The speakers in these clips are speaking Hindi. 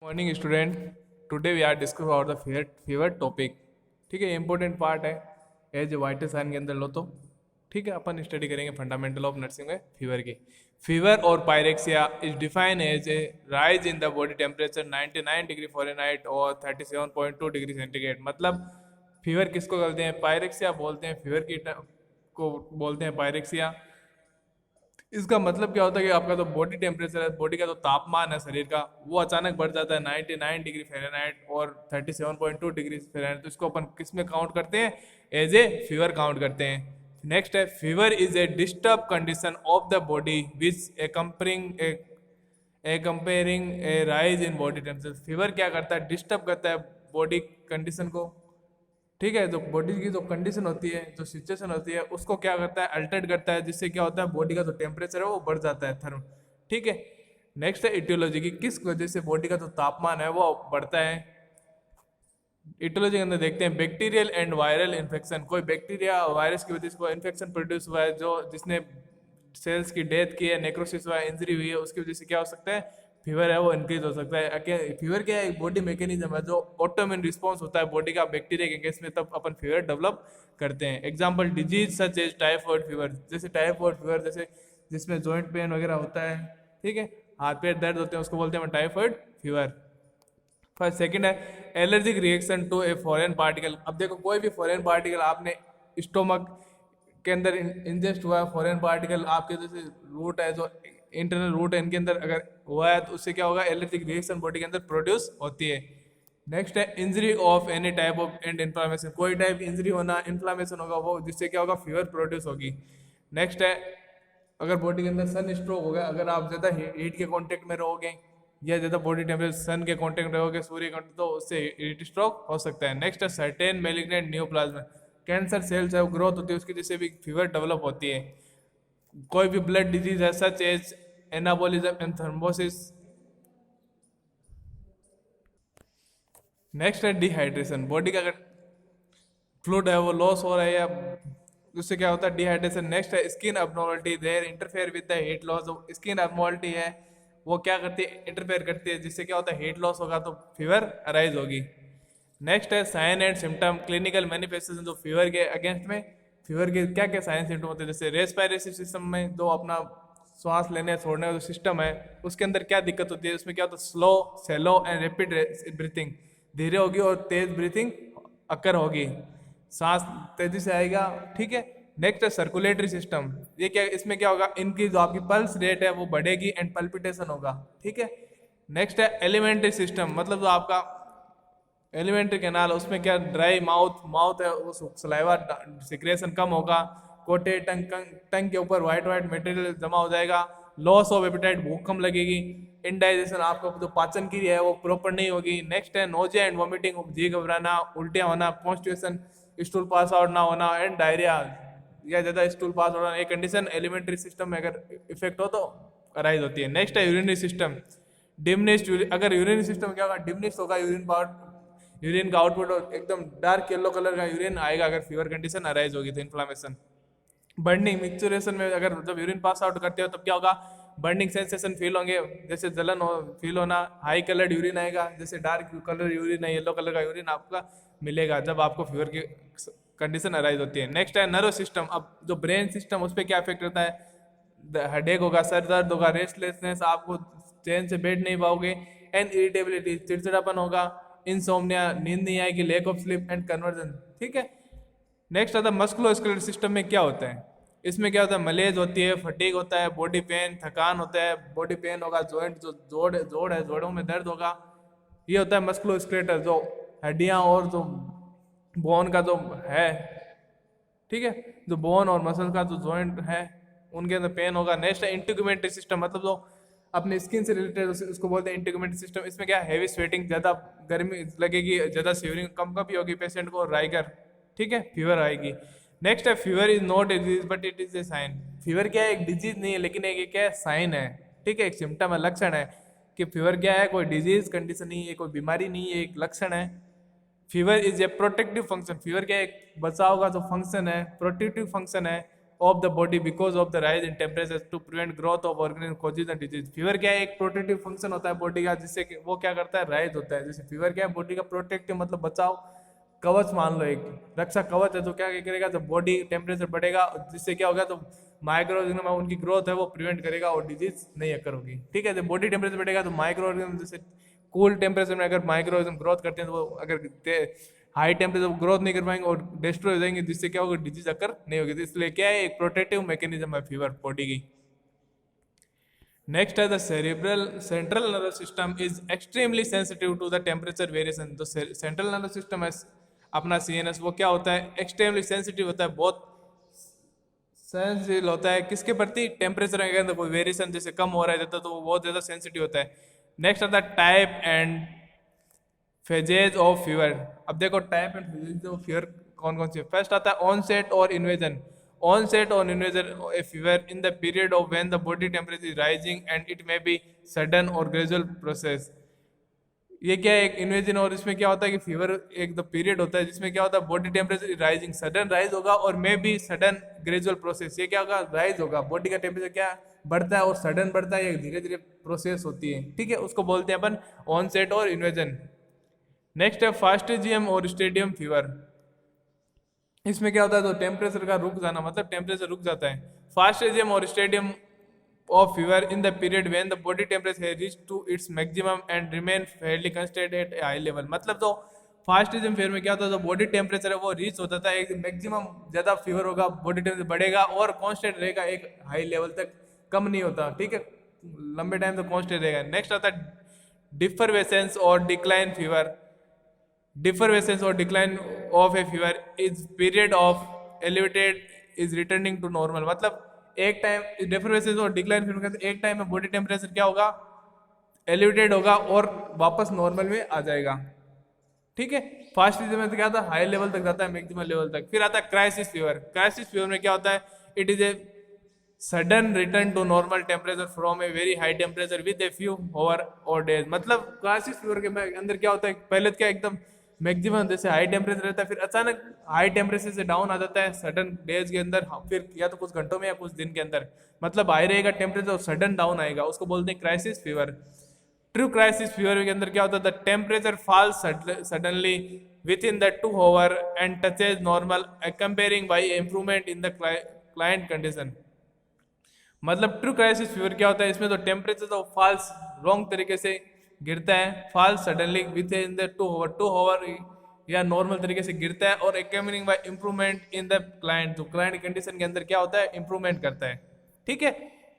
Morning student, today we are discuss about the fever topic. ठीक है, इंपॉर्टेंट पार्ट है। एज वाइटल साइन के अंदर लो तो ठीक है, अपन स्टडी करेंगे फंडामेंटल ऑफ नर्सिंग में फीवर की। फीवर और pyrexia is define as a rise in the body temperature 99 degree Fahrenheit और 37.2 डिग्री सेंटीग्रेड। मतलब फीवर किसको बोलते हैं? पायरेक्सिया बोलते हैं। फीवर की को बोलते हैं पायरेक्सिया। इसका मतलब क्या होता है कि आपका जो बॉडी टेम्परेचर है, बॉडी का जो तापमान है शरीर का, वो अचानक बढ़ जाता है 99 डिग्री फ़ारेनहाइट और 37.2 डिग्री फ़ारेनहाइट। तो इसको अपन किस में काउंट करते हैं? एज ए फीवर काउंट करते हैं। नेक्स्ट है, fever is A disturb condition of the body which comparing A rise in body temperature. Fever क्या करता है? डिस्टर्ब करता है बॉडी कंडीशन को। ठीक है, जो बॉडी की जो कंडीशन होती है, जो सिचुएशन होती है, उसको क्या करता है? अल्टरेट करता है, जिससे क्या होता है? बॉडी का जो टेम्परेचर है वो बढ़ जाता है, थर्म। ठीक है। नेक्स्ट है इटियोलॉजी की, किस वजह से बॉडी का जो तापमान है वो बढ़ता है। इटियोलॉजी के अंदर देखते हैं बैक्टीरियल एंड वायरल इन्फेक्शन। कोई बैक्टीरिया वायरस की वजह से कोई इन्फेक्शन प्रोड्यूस हुआ है, जो जिसने सेल्स की डेथ की है, नेक्रोसिस हुआ है, इंजरी हुई है, उसकी वजह से क्या हो सकता है? फीवर है वो इंक्रीज हो सकता है। फीवर क्या है? एक बॉडी मैकेनिज्म है, जो ऑटोइम्यून रिस्पॉन्स होता है बॉडी का बैक्टीरिया के अगेंस्ट में, तब अपन फीवर डेवलप करते हैं। Example disease such as typhoid fever, जैसे टाइफॉइड फीवर, जैसे जिसमें जॉइंट पेन वगैरह होता है, ठीक है, हाथ पैर दर्द होते हैं, उसको बोलते हैं टाइफॉइड फीवर। फर्स्ट सेकंड है allergic reaction to a foreign particle. अब देखो, कोई भी फॉरेन पार्टिकल आपने स्टोमक के अंदर इंजेस्ट हुआ है, फॉरेन पार्टिकल आपके जैसे रूट है, जो इंटरनल रूट है, इनके अंदर अगर हुआ है तो उससे क्या होगा? एलर्जिक रिएक्शन बॉडी के अंदर प्रोड्यूस होती है। नेक्स्ट है injury of any type of and inflammation. कोई टाइप इंजरी होना, इन्फ्लामेशन होगा वो, जिससे क्या होगा? फीवर प्रोड्यूस होगी। नेक्स्ट है अगर बॉडी के अंदर सन स्ट्रोक होगा, अगर आप ज़्यादा हीट के कांटेक्ट में रहोगे या ज़्यादा बॉडी टेम्परेचर सन के कांटेक्ट में रहोगे, सूर्य कांटेक्ट, तो उससे हीट स्ट्रोक हो सकता है। नेक्स्ट है सर्टेन मैलिग्नेंट न्यूप्लाज्मा। कैंसर सेल्स है वो ग्रोथ होती है, उसकी जैसे भी फीवर डेवलप होती है। कोई भी ब्लड डिजीज है such as anabolism and thrombosis. Next है डिहाइड्रेशन। बॉडी का अगर फ्लूइड है वो लॉस हो रहा है, या उससे क्या होता है? डिहाइड्रेशन। नेक्स्ट है skin abnormality, there interfere with the heat loss. Skin abnormality है वो क्या करती है? इंटरफेयर करती है, जिससे क्या होता है? हीट लॉस होगा तो फीवर अराइज होगी। नेक्स्ट है sign and symptom, clinical manifestation. जो फीवर के अगेंस्ट में फीवर के क्या क्या साइन सिम्टम होते हैं, जैसे रेस्पिरेटरी सिस्टम में जो अपना श्वास लेने छोड़ने का जो सिस्टम है, उसके अंदर क्या दिक्कत होती है? उसमें क्या होता है? Slow, shallow and rapid breathing, धीरे होगी और तेज ब्रीथिंग अकर होगी, सांस तेजी से आएगा। ठीक है। नेक्स्ट है सर्कुलेटरी सिस्टम। ये क्या, इसमें क्या होगा? इनकी जो आपकी पल्स रेट है वो बढ़ेगी एंड पल्पिटेशन होगा। ठीक है। नेक्स्ट है एलिमेंट्री सिस्टम, मतलब जो आपका एलिमेंट्री कैनाल, उसमें क्या? ड्राई माउथ माउथ है, वो सलाइवा सिक्रेशन कम होगा। कोटे टंग के ऊपर वाइट वाइट मटेरियल जमा हो जाएगा। लॉस ऑफ एपेटाइट, भूख कम लगेगी। इनडाइजेशन, आपको जो पाचन क्रिया है वो प्रॉपर नहीं होगी। नेक्स्ट है नोजिया एंड वॉमिटिंग, जी घबराना, उल्टियाँ होना, कॉन्स्टिपेशन, स्टूल पास आउट ना होना एंड डायरिया, या ज़्यादा स्टूल पास होना। ये कंडीशन एलिमेंट्री सिस्टम में अगर इफेक्ट हो तो अराइज होती है। नेक्स्ट है यूरिनरी सिस्टम, डिमनिश्ड। अगर यूरिनरी सिस्टम क्या होगा? डिमनिश्ड होगा, यूरिन का आउटपुट एकदम डार्क येलो कलर का यूरिन आएगा अगर फीवर कंडीशन अराइज होगी तो। इन्फ्लामेशन, बर्निंग, मिक्सचुरेशन में अगर जब यूरिन पास आउट करते हो तब क्या होगा? बर्निंग सेंसेशन फील होंगे, जैसे जलन हो फील होना। हाई कलर्ड यूरिन आएगा, जैसे डार्क कलर यूरिन है, येलो कलर का यूरिन आपका मिलेगा जब आपको फीवर की कंडीशन अराइज होती है। नेक्स्ट है नर्व सिस्टम। अब जो ब्रेन सिस्टम, उस पर क्या इफेक्ट रहता है? हेडेक होगा, सर दर्द होगा, रेस्टलेसनेस, आपको चैन से बैठ नहीं पाओगे एंड इरिटेबिलिटी, चिड़चिड़ापन होगा, इंसोम्निया, नींद नहीं आएगी, lack of sleep and conversion. ठीक है। नेक्स्ट आता है मस्कुलोस्केलेटल सिस्टम में क्या होता है? इसमें क्या होता है? मलेज होती है, फटीग होता है, बॉडी पेन, थकान होता है, बॉडी पेन होगा, जॉइंट जो जोड़ है, जोड़ों में दर्द होगा। ये होता है मस्कुलोस्केलेटल, जो हड्डियां और जो बोन का जो है, ठीक है, जो बोन और मसल का जो जॉइंट है उनके अंदर पेन होगा। नेक्स्ट है इंटीग्यूमेंट्री सिस्टम, मतलब जो अपने स्किन से रिलेटेड, उसको बोलते हैं इंटीग्यूमेंट्री सिस्टम। इसमें क्या? हैवी स्वेटिंग, ज़्यादा गर्मी लगेगी, ज़्यादा शिवरिंग कम भी होगी पेशेंट को, राइगर, ठीक है, फीवर आएगी। नेक्स्ट है fever is not a disease but it is a sign. Fever क्या है? एक डिजीज नहीं है, लेकिन एक क्या है? साइन है। ठीक है, एक सिम्टम है, लक्षण है कि फीवर क्या है? कोई डिजीज कंडीशन नहीं है, कोई बीमारी नहीं है, एक लक्षण है। Fever is a protective function. Fever क्या है? एक बचाव का जो फंक्शन है, प्रोटेक्टिव फंक्शन है। Of the body because of the rise in temperature to prevent growth of organism causes and disease. Fever क्या है, एक प्रोटेक्टिव फंक्शन होता है बॉडी का, जिससे कि वो क्या करता है, राइज होता है। जैसे फीवर क्या है, बॉडी का प्रोटेक्टिव मतलब बचाव कवच मान लो, एक रक्षा कवच है। तो क्या करेगा, जब बॉडी टेम्परेचर बढ़ेगा जिससे क्या होगा, तो माइक्रो ऑर्गेनिज्म उनकी ग्रोथ है वो प्रिवेंट करेगा और डिजीज नहीं अकर होगी। ठीक है, जब बॉडी टेम्परेचर बढ़ेगा तो माइक्रो ऑर्गेनिज्म, जैसे कूल टेम्परेचर में अगर माइक्रो ऑर्गेनिज्म ग्रोथ करते हैं तो वो अगर हाई टेम्परेचर ग्रोथ नहीं कर पाएंगे और डिस्ट्रॉय हो जाएंगे, जिससे क्या होगा, डिजीज अकर नहीं होगी। तो इसलिए क्या है, एक प्रोटेक्टिव मैकेनिज्म है फीवर बॉडी की। नेक्स्ट है the central nervous system is extremely sensitive to the temperature variation. तो सेंट्रल नर्वस सिस्टम है अपना CNS, वो क्या होता है, एक्सट्रीमली सेंसिटिव होता है, बहुत सेंसिटिव होता है किसके प्रति, टेम्परेचर के अंदर कोई वेरिएशन जैसे कम हो रहा है जाता तो वो बहुत ज्यादा सेंसिटिव होता है। नेक्स्ट आता है type and phases of fever. अब देखो type and phases of fever कौन कौन से। फर्स्ट आता है ऑनसेट और invasion. onset or invasion of a fever in the period of when the body temperature is rising and it may be sudden or gradual process। ये क्या है, एक इन्वेजन, और इसमें क्या होता है कि फीवर एक द पीरियड होता है जिसमें क्या होता है, body temperature rising, sudden rise होगा, और may be sudden gradual process. ये क्या होगा, राइज होगा, बॉडी का टेम्परेचर क्या बढ़ता है और सडन बढ़ता है, ये धीरे धीरे प्रोसेस होती है। ठीक है, उसको बोलते हैं अपन ऑनसेट और इन्वेजन। नेक्स्ट है फास्टिजियम और स्टेडियम फीवर। इसमें क्या होता है, तो टेम्परेचर का रुक जाना, मतलब टेम्परेचर रुक जाता है। फास्टिजियम और stadium of fever in the period when the body temperature has reached to its maximum and remain fairly constant at a high level। मतलब तो फास्टिज्म फेयर में क्या होता है, तो बॉडी टेम्परेचर है वो रीच होता था एक मैक्सिमम, ज्यादा फीवर होगा, बॉडी टेम्परेचर बढ़ेगा और कांस्टेंट रहेगा एक हाई लेवल तक, कम नहीं होता। ठीक है, लंबे टाइम तक कांस्टेंट रहेगा। नेक्स्ट आता है डिफरवेसेंस और डिक्लाइन फीवर। डिफरवेसेंस और decline of a fever is period of elevated is returning to normal. मतलब एक टाइम डिफरेंसेस और डिक्लाइन फीवर कहते हैं, एक टाइम में बॉडी टेम्परेचर क्या होगा, एलिवेटेड होगा और वापस नॉर्मल में आ जाएगा। ठीक है, फास्ट में तो क्या था, हाई लेवल तक जाता है, मैक्सिमम लेवल तक। फिर आता है क्राइसिस फीवर। क्राइसिस फीवर में क्या होता है, it is a sudden return to normal temperature from a very high temperature with a few hour और डेज। मतलब क्राइसिस फीवर के अंदर क्या होता है, पहले क्या एकदम मैक्सिमम जैसे हाई टेम्परेचर रहता है, फिर अचानक हाई टेम्परेचर से डाउन आ जाता है सडन डेज के अंदर, फिर या तो कुछ घंटों में या कुछ दिन के अंदर। मतलब हाई रहेगा टेम्परेचर और सडन डाउन आएगा, उसको बोलते हैं crisis fever. True crisis fever के अंदर क्या होता है, the temperature falls suddenly within the 2 hour and touches normal comparing by improvement in the client condition. मतलब ट्रू क्राइसिस फीवर क्या होता है, इसमें तो टेम्परेचर तो फॉल्स रॉन्ग तरीके से गिरता है, falls suddenly within the 2 hour या नॉर्मल तरीके से गिरता है, और experimenting by improvement in the client. तो क्लाइंट कंडीशन के अंदर क्या होता है, इंप्रूवमेंट करता है। ठीक है,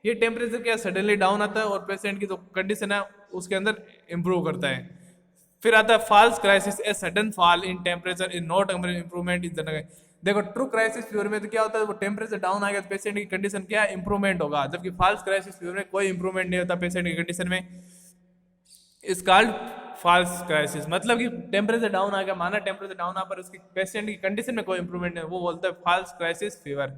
ये टेम्परेचर क्या सडनली डाउन आता है और पेशेंट की जो कंडीशन है उसके अंदर इंप्रूव करता है। फिर आता है false crisis, a sudden fall in temperature is not improvement in the. देखो ट्रू क्राइसिस फीवर में तो क्या होता है, वो टेम्परेचर डाउन आएगा तो पेशेंट की कंडीशन क्या है, इंप्रूवमेंट होगा, जबकि फॉल्स क्राइसिस फीवर में कोई इंप्रूवमेंट नहीं होता पेशेंट की कंडीशन में। Is called false crisis. मतलब कि टेम्परेचर डाउन आ गया, माना टेम्परेचर डाउन आ पर उसकी पेशेंट की कंडीशन में कोई इंप्रूवमेंट नहीं, वो बोलता है false crisis fever.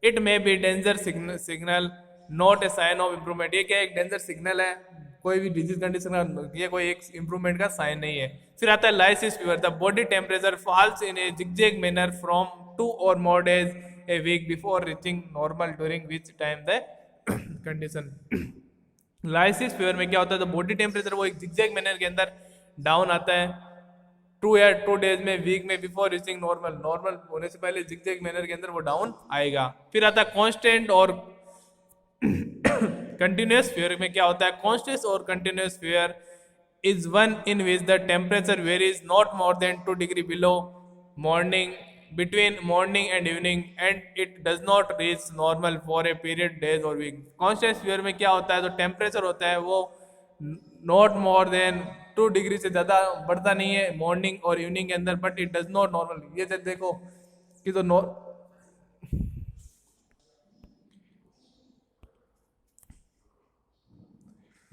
It may be danger signal not a sign of improvement. ये क्या एक डेंजर सिग्नल है, कोई भी डिजीज कंडीशन का ये कोई एक इंप्रूवमेंट का साइन नहीं है। फिर आता है lysis fever. The body temperature falls in A zigzag manner from 2 or more days a week before reaching normal, during which time the condition। Lysis fever में क्या होता है, तो बॉडी टेम्परेचर वो एक जिगजैग मैनर के अंदर डाउन आता है 2 days में, वीक में, बिफोर रीचिंग नॉर्मल, नॉर्मल होने से पहले जिगजैग मैनर के अंदर वो डाउन आएगा। फिर आता है कांस्टेंट और कंटिन्यूअस फीवर में क्या होता है, कांस्टेंट और continuous fever is one in which the temperature varies not more than 2 degree below morning between morning and evening and it does not reach normal for a period days or week। Constant fever में क्या होता है, तो टेम्परेचर होता है वो नॉट मोर देन 2 डिग्री से ज्यादा बढ़ता नहीं है मॉर्निंग और इवनिंग के अंदर, but it does not normal. ये जब देखो कि तो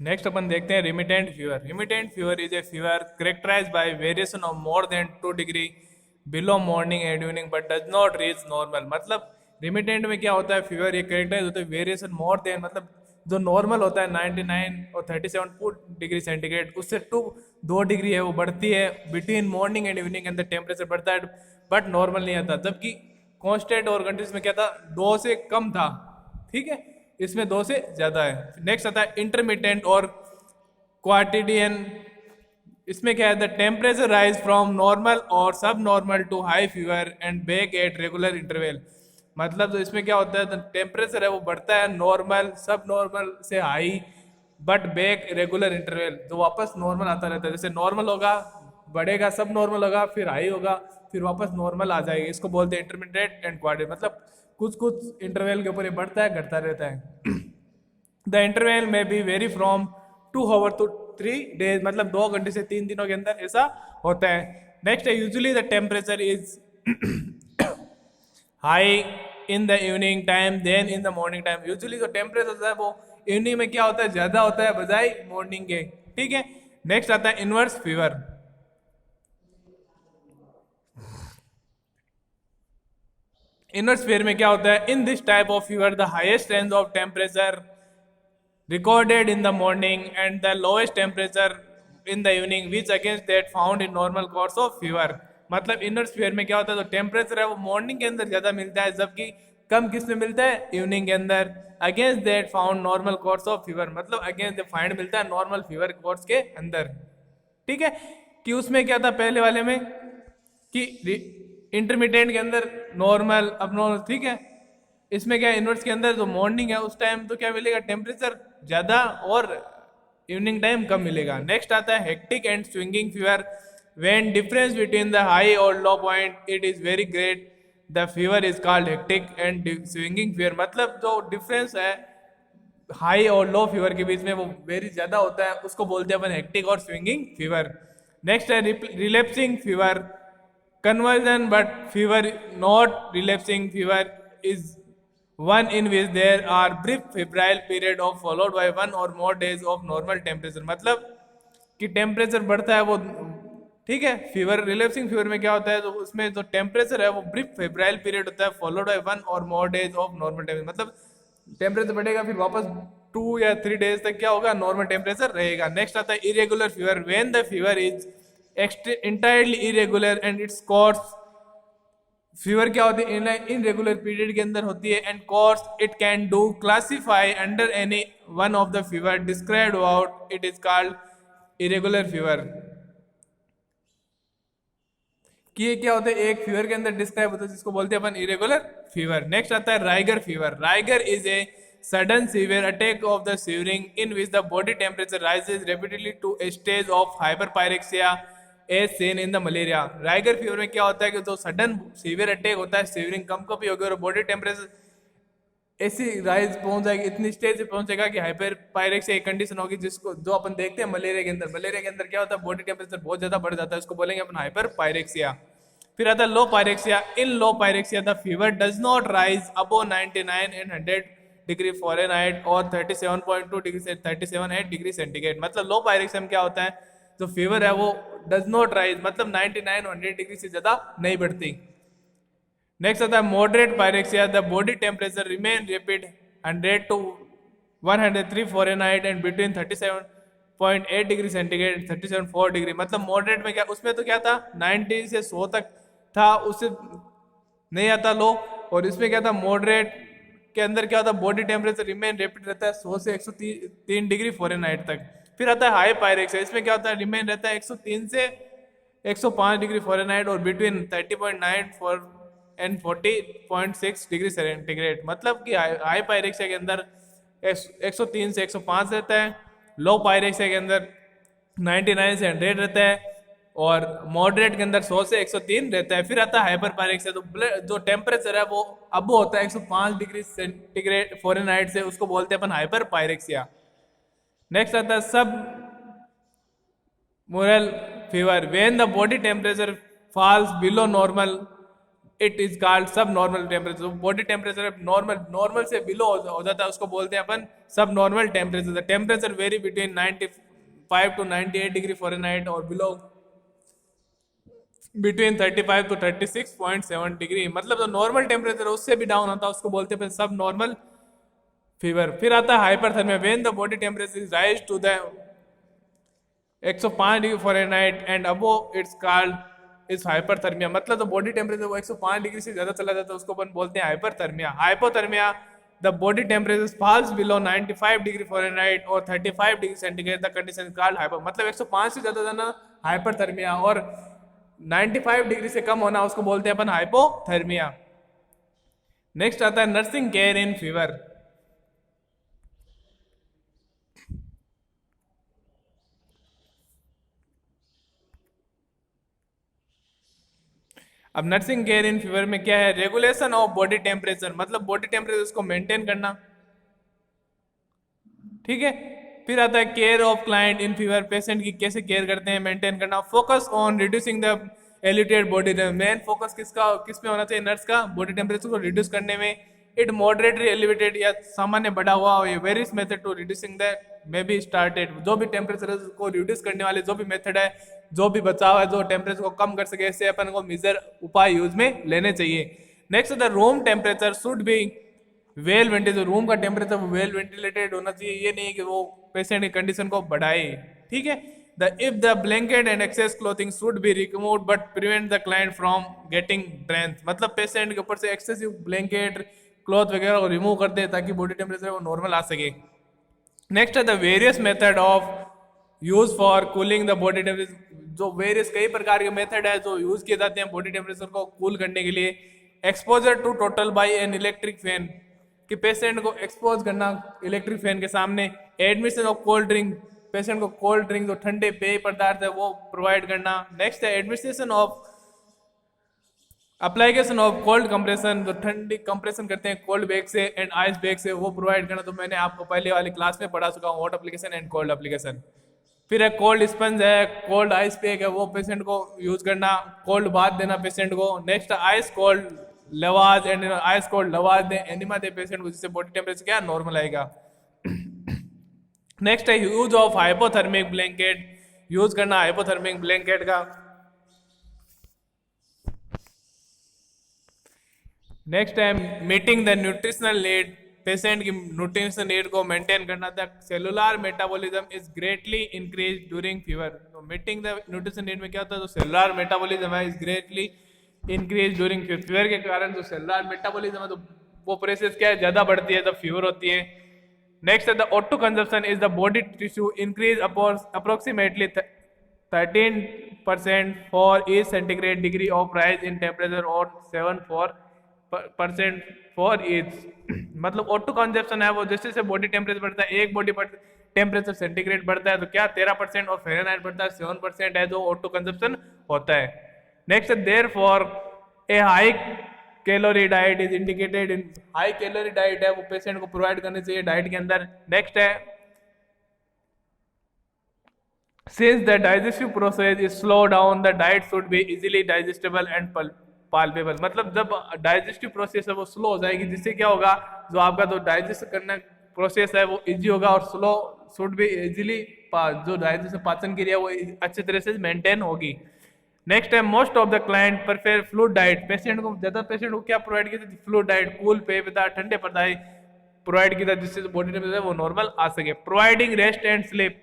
नेक्स्ट अपन देखते हैं remittent fever. Remittent fever is a fever characterized by variation of more than 2 degree below morning and evening but does not reach normal. मतलब रिमिटेंट में क्या होता है, फीवर ये कैरेक्टराइज होता है वेरिएशन मोर देन, मतलब जो नॉर्मल होता है 99 और 37 डिग्री सेंटीग्रेड, उससे 2 डिग्री है वो बढ़ती है बिटवीन मॉर्निंग एंड इवनिंग के अंदर टेम्परेचर बढ़ता है, बट नॉर्मल नहीं आता। जबकि कांस्टेंट और कंट्रीज में क्या था, 2 से कम था, ठीक है, इसमें 2 से ज्यादा है। नेक्स्ट आता है इंटरमीडिएट और क्वार्टिडियन। इसमें क्या है, the temperature rise from normal और subnormal to high fever and back at regular interval. मतलब तो इसमें क्या होता है, टेम्परेचर है वो बढ़ता है नॉर्मल सब नॉर्मल से high, but back regular interval, तो वापस नॉर्मल आता रहता है। जैसे नॉर्मल होगा, बढ़ेगा, सब नॉर्मल होगा, फिर हाई होगा, फिर वापस नॉर्मल आ जाएगी। इसको बोलते हैं इंटरमीडिएट एंड क्वार्टर, मतलब कुछ कुछ इंटरवल के ऊपर ये बढ़ता है घटता रहता है। The interval may be very from 2 hour to 3 days, मतलब 2 घंटे से 3 दिनों के अंदर ऐसा होता है। नेक्स्ट है usually the temperature is high in the evening time then in the morning time. Usually जो टेम्परेचर होता है वो इवनिंग में क्या होता है, ज्यादा होता है बजाय मॉर्निंग के, ठीक है। नेक्स्ट आता है इनवर्स फीवर। इनवर्स फीवर में क्या होता है, in this type of fever the highest range of temperature recorded in the morning and the lowest temperature in the evening which against that found in normal course of fever। मतलब इनवर्स फीवर में क्या होता है, तो टेम्परेचर है वो मॉर्निंग के अंदर ज्यादा मिलता है, जबकि कम किस में मिलता है, इवनिंग के अंदर। Against that found normal course of fever, मतलब अगेंस्ट फाइंड मिलता है नॉर्मल फीवर कोर्स के अंदर, ठीक है। कि उसमें क्या था पहले वाले में कि इंटरमीडिएट के अंदर नॉर्मल अबनॉर्मल, ठीक है। इसमें क्या इनवर्स के अंदर जो मॉर्निंग है उस टाइम तो क्या मिलेगा, टेम्परेचर ज्यादा और इवनिंग टाइम कम मिलेगा। नेक्स्ट आता है hectic and swinging fever. When difference between the high और low point it is very great the fever is called hectic and swinging fever. मतलब जो डिफरेंस है हाई और लो फीवर के बीच में वो वेरी ज्यादा होता है, उसको बोलते हैं अपन हेक्टिक और स्विंगिंग फीवर। नेक्स्ट है relapsing fever, conversion but fever not relapsing fever is one in which there are brief febrile period of followed by 1 or more days of normal temperature। मतलब कि टेम्परेचर बढ़ता है वो, ठीक है। फीवर रिलैप्सिंग फीवर में क्या होता है, तो उसमें जो टेम्परेचर है वो ब्रीफ फेब्राइल पीरियड होता है फॉलोड बाय 1 और more days of normal temperature. मतलब टेम्परेचर बढ़ेगा फिर वापस 2 या 3 डेज तक क्या होगा, नॉर्मल टेम्परेचर रहेगा। नेक्स्ट आता है irregular fever. When the fever is entirely irregular and its course, fever क्या होती है, इनरेगुलर पीरियड के अंदर होती है, and course it can do classify under any one of the fever described about it is called irregular fever. कि ये क्या होता है, एक फीवर के अंदर डिस्क्राइब होता है जिसको बोलते हैं अपन इरेगुलर फीवर। नेक्स्ट आता है rigor fever. Rigor is a sudden severe attack of the shivering in which the body temperature rises rapidly to a stage of hyperpyrexia as seen in the malaria. Rigor fever में क्या होता है कि जो सडन सीवियर अटैक होता है, सीवियरिंग कम भी होगी और बॉडी टेम्परेचर ऐसी राइज पहुंच जाएगी, इतनी स्टेज पे पहुंचेगा कि हाइपर पायरेक्सिया एक कंडीशन होगी जिसको जो अपन देखते हैं मलेरिया के अंदर। मलेरिया के अंदर क्या होता है, बॉडी टेम्परेचर बहुत ज्यादा बढ़ जाता है, उसको बोलेंगे अपन हाइपर पायरेक्सिया। फिर आता है low pyrexia. In low pyrexia the fever does not rise above 99 and 100 degree Fahrenheit और 37.2 डिग्री से 37.8 डिग्री सेंटीग्रेड। मतलब लो पायरेक्सिया में क्या होता है, जो फीवर है वो डज नॉट राइज, मतलब 99 100 डिग्री से ज्यादा नहीं बढ़ती। नेक्स्ट आता है moderate pyrexia. The body temperature remain rapid 100 to 103 Fahrenheit and between 37.8 degree centigrade 37.4 degree. मतलब मॉडरेट में क्या, उसमें तो क्या था 90 से 100 तक था, उससे नहीं आता लो। और इसमें क्या था, मॉडरेट के अंदर क्या होता है, बॉडी टेम्परेचर रिमेन रैपिड रहता है 100 से 103 डिग्री फ़ारेनहाइट तक। फिर आता है हाई पायरेक्सिया। इसमें क्या होता है, रिमेन रहता है 103 से 105 डिग्री फ़ारेनहाइट और बिटवीन 30.9 एंड 40.6 डिग्री सेंटीग्रेड। मतलब कि हाई पायरेक्सिया के अंदर 103 से 105 रहता है, लो पायरेक्सिया के अंदर 99 से 100 रहता है और मॉडरेट के अंदर 100 से 103 रहता है। फिर आता है हाइपर पायरेक्सिया। तो जो टेम्परेचर है वो अब होता है 105 डिग्री सेंटीग्रेड फ़ारेनहाइट से, उसको बोलते हैं अपन हाइपर पायरेक्सिया। नेक्स्ट आता है subnormal fever. When the body temperature falls below normal it is called subnormal temperature. Body temperature normal से बिलो हो जाता है, उसको बोलते हैं अपन subnormal temperature. The temperature very between 95 to 98 degree Fahrenheit और बिलो बिटवीन 35 to 36.7 डिग्री। मतलब जो नॉर्मल टेम्परेचर है उससे भी डाउन होता है, उसको बोलते हैं सब नॉर्मल फीवर। फिर आता है hyperthermia. When the body temperature is rise to the 105 degree Fahrenheit and above it's called is hyperthermia, मतलब तो बॉडी टेम्परेचर वो 105 डिग्री से ज्यादा चला जाता है उसको अपन बोलते हैं hyperthermia. Hypothermia, the body temperature falls below 95 degree Fahrenheit और 35 degree centigrade, the condition is called hyper, मतलब 105 से ज्यादा जाना हाइपरथर्मिया और 95 डिग्री से कम होना उसको बोलते हैं अपन हाइपोथर्मिया। नेक्स्ट आता है नर्सिंग केयर इन फीवर। अब नर्सिंग केयर इन फीवर में क्या है, रेगुलेशन ऑफ बॉडी टेम्परेचर, मतलब बॉडी टेम्परेचर उसको मेंटेन करना, ठीक है। फिर आता है care of client in fever, patient की कैसे केयर करते हैं, मेंटेन करना। Focus on reducing the elevated body, main focus किस पे होना चाहिए, नर्स का, बॉडी टेम्परेचर को रिड्यूस करने में। इट मॉडरेटली एलिवेटेड या सामान्य बढ़ा हुआ, various method to reducing the may be started, जो भी टेम्परेचर को रिड्यूस करने वाले जो भी मेथड है, जो भी बचाव है, जो टेम्परेचर को कम कर सके, इससे अपन को मेजर उपाय यूज में लेने चाहिए। Next the room temperature should be well ventilated, room का टेम्परेचर वेल वेंटिलेटेड होना चाहिए, ये नहीं कि वो पेशेंट की कंडीशन को बढ़ाए, ठीक है। The if the blanket and excess clothing should be removed but prevent the client from getting drenched, मतलब पेशेंट के ऊपर से एक्सेसिव ब्लैंकेट क्लॉथ वगैरह को रिमूव कर दे ताकि बॉडी टेम्परेचर वो नॉर्मल आ सके। नेक्स्ट है the various method of use for cooling the body temperature, जो वेरियस कई प्रकार के मेथड है जो यूज किए जाते हैं बॉडी टेम्परेचर को कूल करने के लिए। Exposure to total by an electric fan, कि पेशेंट को एक्सपोज करना इलेक्ट्रिक फैन के सामने। Admission of cold drink, patient को कोल्ड ड्रिंक जो ठंडे पेय पदार्थ है वो प्रोवाइड करना। नेक्स्ट है administration of application of cold compression, जो ठंडी कंप्रेशन करते हैं कोल्ड बैग से एंड आइस बैग से, वो प्रोवाइड करना, तो मैंने आपको पहले वाली क्लास में पढ़ा चुका हूँ, hot application and cold application. फिर है कोल्ड स्पंज है, कोल्ड आइस पैक है, वो पेशेंट को यूज करना, कोल्ड बाथ देना पेशेंट को। Next ice cold lavage and ice cold lavage दे, एनिमा दे पेशेंट को, जिससे बॉडी टेम्परेचर क्या नॉर्मल आएगा। नेक्स्ट है use of hypothermic blanket, use करना हाइपोथर्मिक ब्लैंकेट का। नेक्स्ट है meeting the nutritional need, patient की न्यूट्रिशन नीड को मेंटेन करना। The cellular metabolism is greatly increase during fever, तो मीटिंग द न्यूट्रिशन नीड में क्या होता है, जो सेलुलर मेटाबॉलिज्म है is greatly increase during fever के कारण जो सेलुलर मेटाबॉलिज्म है तो वो प्रोसेस क्या है ज्यादा बढ़ती है जब फीवर होती है। नेक्स्ट है the O2 consumption is the body tissue increase approximately 13% for each centigrade degree of rise in temperature और 7% फॉर ईच, मतलब O2 कंजप्शन है वो जैसे जैसे बॉडी टेम्परेचर बढ़ता है, एक बॉडी टेम्परेचर सेंटीग्रेड बढ़ता है तो क्या 13% और फ़ारेनहाइट बढ़ता है 7% है जो O2 कंजप्शन होता है। Next therefore a high calorie diet is indicated in, high calorie diet है वो पेशेंट को प्रोवाइड करनी चाहिए डाइट के अंदर। नेक्स्ट है since the digestive process is slow down the diet should be easily digestible and palpable, मतलब जब डाइजेस्टिव प्रोसेस है वो स्लो हो जाएगी जिससे क्या होगा, जो आपका जो डाइजेस्ट करना प्रोसेस है वो इजी होगा और स्लो शुड बी इजीली, जो डाइजेस्ट पाचन क्रिया वो अच्छे तरह से मेंटेन होगी। नेक्स्ट है most of the client prefer fluid diet, patient को ज्यादा पेशेंट को क्या प्रोवाइड किया जाती है, फ्लूइड डाइट, कूल पेय पदार्थ, ठंडे पदार्थ प्रोवाइड किया जाता है जिससे बॉडी टेम्परेचर वो नॉर्मल आ सके। Providing rest and sleep,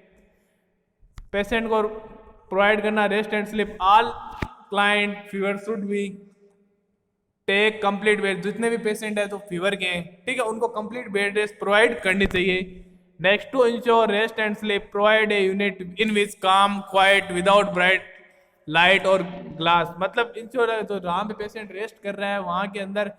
patient को प्रोवाइड करना rest and sleep. All client fever should be take complete bed, जितने भी पेशेंट है तो फीवर के हैं ठीक है उनको कंप्लीट बेड रेस्ट प्रोवाइड करनी चाहिए। Next to ensure rest and sleep provide a unit in which calm quiet without bright light और ग्लास, मतलब इंश्योर है तो जहाँ पे पेशेंट रेस्ट कर रहा है वहाँ के अंदर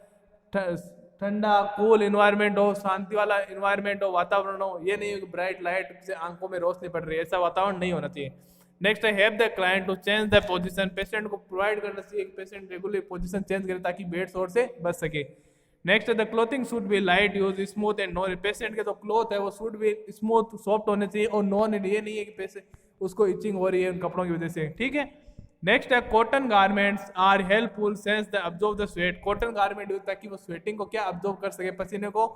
ठंडा कूल इन्वायरमेंट हो, शांति वाला इन्वायरमेंट हो, वातावरण हो, ये नहीं हो कि ब्राइट लाइट से आंखों में रोशनी पड़ रही है, ऐसा वातावरण नहीं होना चाहिए। नेक्स्ट है help the client to change the position, patient को प्रोवाइड करना चाहिए कि पेशेंट रेगुलर पोजीशन चेंज करे ताकि बेड शोर से बच सके। नेक्स्ट है the clothing should B light use smooth and non, patient के जो क्लोथ है वो शुड बी स्मूथ सॉफ्ट होने चाहिए और नॉन, ये नहीं है कि पेशेंट उसको इचिंग हो रही है उन कपड़ों की वजह से, ठीक है। नेक्स्ट है cotton garments are helpful sense the absorb the sweat, cotton garment ताकि वो स्वेटिंग को क्या अब्जॉर्ब कर सके, पसीने को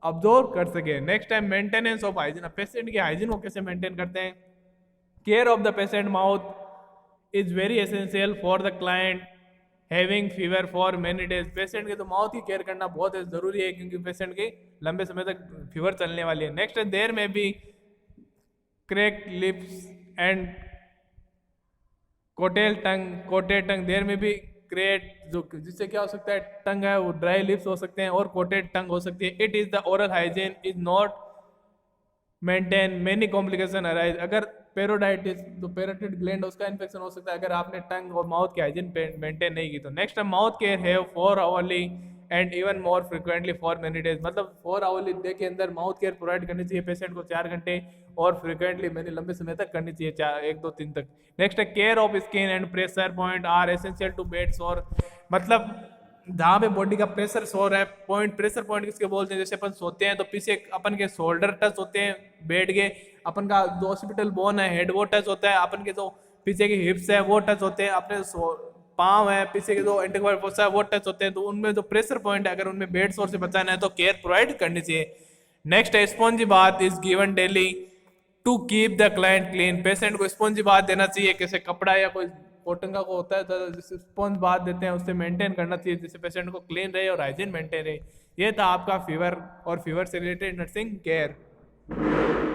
अब्जॉर्ब कर सके। नेक्स्ट है मेंटेनेंस ऑफ हाइजीन, पेशेंट की हाइजीन को कैसे मेंटेन करते हैं। Care of the patient mouth is very essential for the client having fever for many days, patient के तो माउथ की केयर करना बहुत जरूरी है क्योंकि पेशेंट के लंबे समय तक फीवर चलने वाली है। नेक्स्ट है देयर में be crack lips and coated tongue there में भी क्रिएट, जो जिससे क्या हो सकता है, टंग है वो ड्राई लिप्स हो सकते हैं और कोटेड टंग हो सकती है। It is the oral hygiene is not maintain many complication arise. अगर पेरोडाइटिस, जो पेरोटिड ग्लैंड उसका इन्फेक्शन हो सकता है अगर आपने टंग और माउथ की हाइजीन मेंटेन नहीं की तो। नेक्स्ट है mouth care have 4 hourly and even more frequently for many days. मतलब 4 आवरली डे के अंदर माउथ केयर प्रोवाइड करनी चाहिए पेशेंट को 4 घंटे, और फ्रिक्वेंटली मैंने लंबे समय तक करनी चाहिए, 1 2 3 तक। नेक्स्ट है care of skin and pressure point are essential to bed sore. मतलब जहाँ पे बॉडी का प्रेशर सो रहा है, पॉइंट, प्रेशर पॉइंट किसके बोलते हैं, जैसे अपन सोते हैं तो पीछे अपन के शोल्डर टच होते हैं बेड के, अपन का जो ऑक्सीपिटल बोन है हेड वो टच होता है, अपन के जो पीछे के हिप्स है वो टच होते हैं, अपने पाँव है पीछे के जो एंटीक्वाइड फोसा है वो टच होते हैं। तो उनमें जो प्रेशर पॉइंट है अगर उनमें बेड सोर से बचाना है तो केयर प्रोवाइड करनी चाहिए। नेक्स्ट है spongy bath is given daily to keep the client clean. Patient को स्पॉन्जी बाथ देना चाहिए, कैसे कपड़ा या कोई कॉटन का को होता है तो जिससे स्पॉन्ज बाथ देते हैं उससे मेंटेन करना चाहिए, जिससे पेशेंट को क्लीन रहे और हाइजीन मेंटेन रहे। ये था आपका फीवर और फीवर से रिलेटेड नर्सिंग केयर।